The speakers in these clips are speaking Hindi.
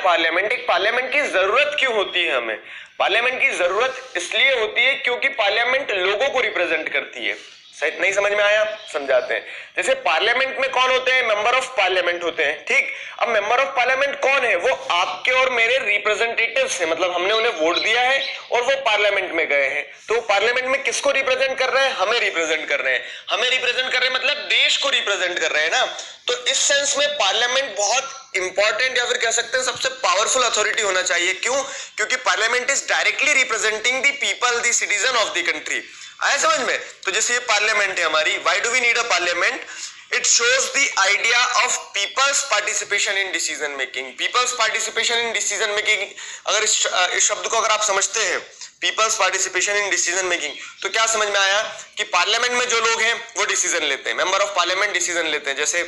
पार्लियामेंट? एक पार्लियामेंट की जरूरत क्यों होती है हमें? पार्लियामेंट की जरूरत इसलिए होती है क्योंकि पार्लियामेंट लोगों को रिप्रेजेंट करती है। सही नहीं समझ में आया? समझाते हैं। जैसे पार्लियामेंट में कौन होते हैं? मेंबर ऑफ पार्लियामेंट होते हैं, ठीक। अब मेंबर ऑफ पार्लियामेंट कौन है? वो आपके और मेरे रिप्रेजेंटेटिव्स हैं, मतलब हमने उन्हें वोट दिया है और वो पार्लियामेंट में गए हैं। तो पार्लियामेंट में किसको रिप्रेजेंट कर रहे हैं? हमें रिप्रेजेंट कर रहे हैं। हमें रिप्रेजेंट कर रहे हैं मतलब देश को रिप्रेजेंट कर रहे हैं ना। तो इस सेंस में पार्लियामेंट बहुत इंपॉर्टेंट या फिर कह सकते हैं सबसे पावरफुल अथॉरिटी होना चाहिए। क्यों? क्योंकि parliament is directly representing the people, the citizen of the country. आया समझ में? तो जैसे ये पार्लियामेंट है हमारी, why do we need a parliament? It shows the idea of people's participation in decision making. People's participation in decision making, अगर इस शब्द को अगर आप समझते हैं, people's participation in decision making, तो क्या समझ में आया कि पार्लियामेंट में जो लोग हैं वो डिसीजन लेते हैं, मेंबर ऑफ पार्लियामेंट डिसीजन लेते हैं। जैसे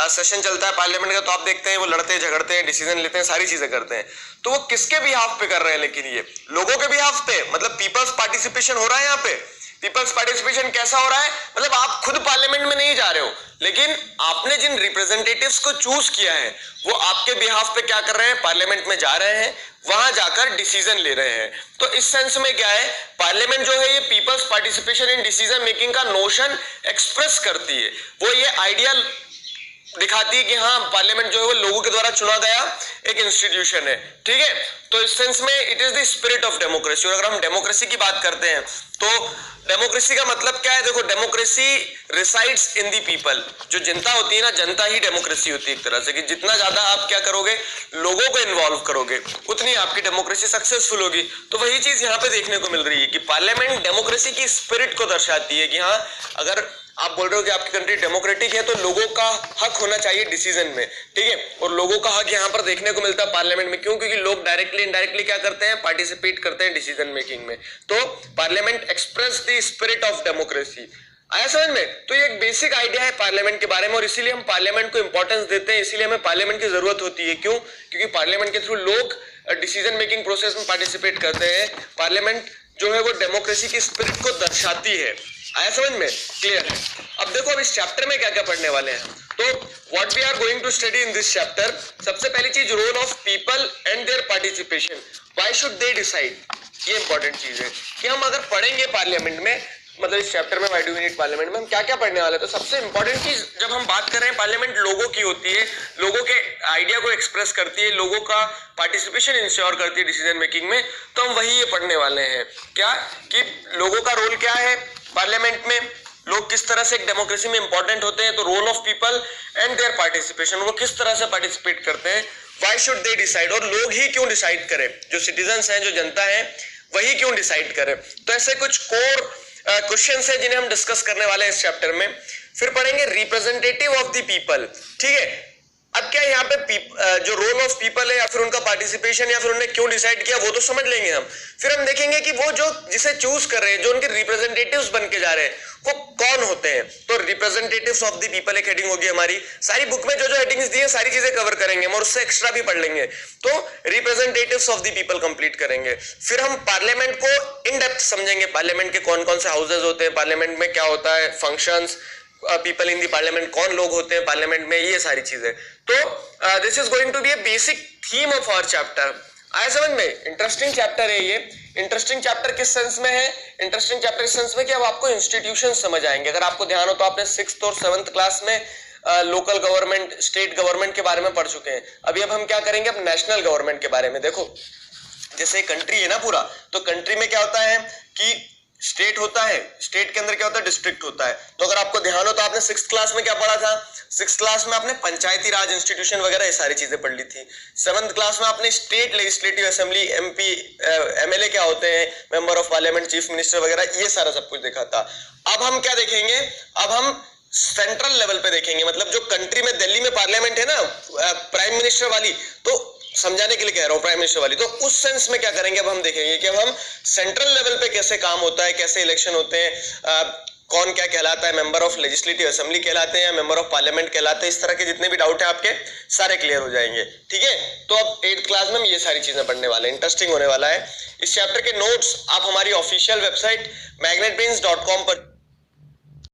सेशन चलता है पार्लियामेंट का, तो आप देखते हैं वो लड़ते हैं, झगड़ते हैं, डिसीजन लेते हैं, सारी चीजें करते हैं। तो वो किसके बिहाफ पे कर रहे हैं? लेकिन ये लोगों के बिहाफ पे, मतलब पीपल्स पार्टिसिपेशन हो रहा है यहाँ पे। पीपल्स पार्टिसिपेशन कैसा हो रहा है? मतलब आप खुद पार्लियामेंट में नहीं जा रहे हो, लेकिन आपने जिन रिप्रेजेंटेटिव्स को चूज किया है वो आपके बिहाफ पे क्या कर रहे हैं? पार्लियामेंट में जा रहे हैं, वहां जाकर डिसीजन ले रहे हैं। तो इस सेंस में क्या है, पार्लियामेंट जो है ये peoples participation in decision making का नोशन एक्सप्रेस करती है। वो ये आइडिया दिखाती है कि हाँ, पार्लियामेंट जो है वो लोगों के द्वारा चुना गया एक इंस्टीट्यूशन है, ठीक है। तो इस सेंस में it is the spirit of democracy. और अगर हम डेमोक्रेसी की बात करते हैं तो डेमोक्रेसी का मतलब क्या है? देखो, democracy resides in the people. जो जनता होती है ना, जनता ही डेमोक्रेसी होती है एक तरह से, कि जितना ज्यादा आप क्या करोगे, लोगों को इन्वॉल्व करोगे, उतनी आपकी डेमोक्रेसी सक्सेसफुल होगी। तो वही चीज यहाँ पे देखने को मिल रही है कि पार्लियामेंट डेमोक्रेसी की स्पिरिट को दर्शाती है कि हाँ, अगर आप बोल रहे हो कि आपकी कंट्री डेमोक्रेटिक है तो लोगों का हक होना चाहिए डिसीजन में, ठीक है। और लोगों का हक यहाँ पर देखने को मिलता है पार्लियामेंट में। क्यों? क्योंकि लोग डायरेक्टली इनडायरेक्टली क्या करते हैं? पार्टिसिपेट करते हैं डिसीजन मेकिंग में। तो parliament express the spirit of democracy. आया समझ में? तो ये एक बेसिक आइडिया है पार्लियामेंट के बारे में, और इसीलिए हम पार्लियामेंट को इंपॉर्टेंस देते हैं, इसीलिए हमें पार्लियामेंट की जरूरत होती है। क्यों? क्योंकि पार्लियामेंट के थ्रू लोग डिसीजन मेकिंग प्रोसेस में पार्टिसिपेट करते हैं। पार्लियामेंट जो है वो डेमोक्रेसी की स्पिरिट को दर्शाती है। आया समझ में? क्लियर है? अब देखो, अब इस चैप्टर में क्या क्या पढ़ने वाले हैं। तो what we are going to study in this chapter, सबसे पहली चीज role of people and their participation. Why should they decide? ये इंपॉर्टेंट चीज है कि हम अगर पढ़ेंगे पार्लियामेंट में, मतलब इस चैप्टर में why do we need parliament में हम क्या क्या पढ़ने वाले हैं। तो सबसे इंपॉर्टेंट चीज जब हम बात कर रहे हैं, पार्लियामेंट लोगों की होती है, लोगों के आइडिया को एक्सप्रेस करती है, लोगों का पार्टिसिपेशन इंश्योर करती है डिसीजन मेकिंग में। तो हम वही ये पढ़ने वाले हैं, क्या कि लोगों का रोल क्या है पार्लियामेंट में, लोग किस तरह से एक डेमोक्रेसी में इंपॉर्टेंट होते हैं। तो role of people and their participation, वो किस तरह से पार्टिसिपेट करते हैं। व्हाई शुड दे डिसाइड, और लोग ही क्यों डिसाइड करें, जो सिटीजन्स हैं, जो जनता है, वही क्यों डिसाइड करें। तो ऐसे कुछ कोर क्वेश्चंस है जिन्हें हम डिस्कस करने वाले हैं इस चैप्टर में। फिर पढ़ेंगे रिप्रेजेंटेटिव ऑफ द पीपल, ठीक है। अब क्या यहाँ पे जो रोल ऑफ पीपल है या फिर उनका पार्टिसिपेशन या फिर उन्होंने क्यों डिसाइड किया वो तो समझ लेंगे हम। फिर हम देखेंगे कि वो जो जिसे चूज कर रहे हैं, जो उनके रिप्रेजेंटेटिव्स बन के जा रहे हैं, वो कौन होते हैं। तो रिप्रेजेंटेटिव्स ऑफ द पीपल एक हेडिंग होगी हमारी। सारी बुक में जो जो हेडिंग्स दी है सारी चीजें कवर करेंगे और उससे एक्स्ट्रा भी पढ़ लेंगे। तो representatives of the people complete करेंगे। फिर हम पार्लियामेंट को इन डेप्थ समझेंगे, पार्लियामेंट के कौन कौन से हाउसेज होते हैं, पार्लियामेंट में क्या होता है, functions, people in the parliament, कौन लोग होते हैं पार्लियामेंट में, ये सारी चीजें। तो this is going to be a basic theme of our chapter. आया समझ में? इंटरेस्टिंग चैप्टर है ये। इंटरेस्टिंग चैप्टर किस सेंस में है? इंटरेस्टिंग चैप्टर इस सेंस में कि अब आपको इंस्टीट्यूशन समझ आएंगे। अगर आपको ध्यान हो तो आपने 6th और 7th क्लास में लोकल गवर्नमेंट, स्टेट गवर्नमेंट के बारे में पढ़ चुके हैं। अभी अब हम क्या करेंगे, अब नेशनल गवर्नमेंट के बारे में। देखो, जैसे कंट्री है ना पूरा, तो कंट्री में क्या होता है कि स्टेट होता है, स्टेट के अंदर क्या होता है, डिस्ट्रिक्ट होता है। तो अगर आपको ध्यान हो तो आपने 6th क्लास में क्या पढ़ा था, 6th क्लास में आपने पंचायती राज इंस्टीट्यूशन वगैरह ये सारी चीजें पढ़ ली थी। 7th क्लास में आपने state legislative assembly, MP, MLA क्या होते हैं, member of parliament, chief minister वगैरह, ये सारा सब कुछ देखा था। अब हम क्या देखेंगे, अब हम सेंट्रल लेवल पे देखेंगे, मतलब जो कंट्री में, दिल्ली में पार्लियामेंट है ना प्राइम मिनिस्टर वाली, तो समझाने के लिए कह रहा हूं प्राइम मिनिस्टर वाली, तो उस सेंस में क्या करेंगे, अब हम देखेंगे कि अब हम सेंट्रल लेवल पे कैसे काम होता है, कैसे इलेक्शन होते हैं, कौन क्या कहलाता है, मेंबर ऑफ लेजिस्लेटिव असेंबली कहलाते हैं, मेंबर ऑफ पार्लियामेंट कहलाते हैं। इस तरह के जितने भी डाउट है आपके सारे क्लियर हो जाएंगे, ठीक है। तो अब 8th क्लास में हम ये सारी चीजें पढ़ने वाले हैं, इंटरेस्टिंग होने वाला है। इस चैप्टर के नोट्स आप हमारी ऑफिशियल वेबसाइट magnetbrains.com पर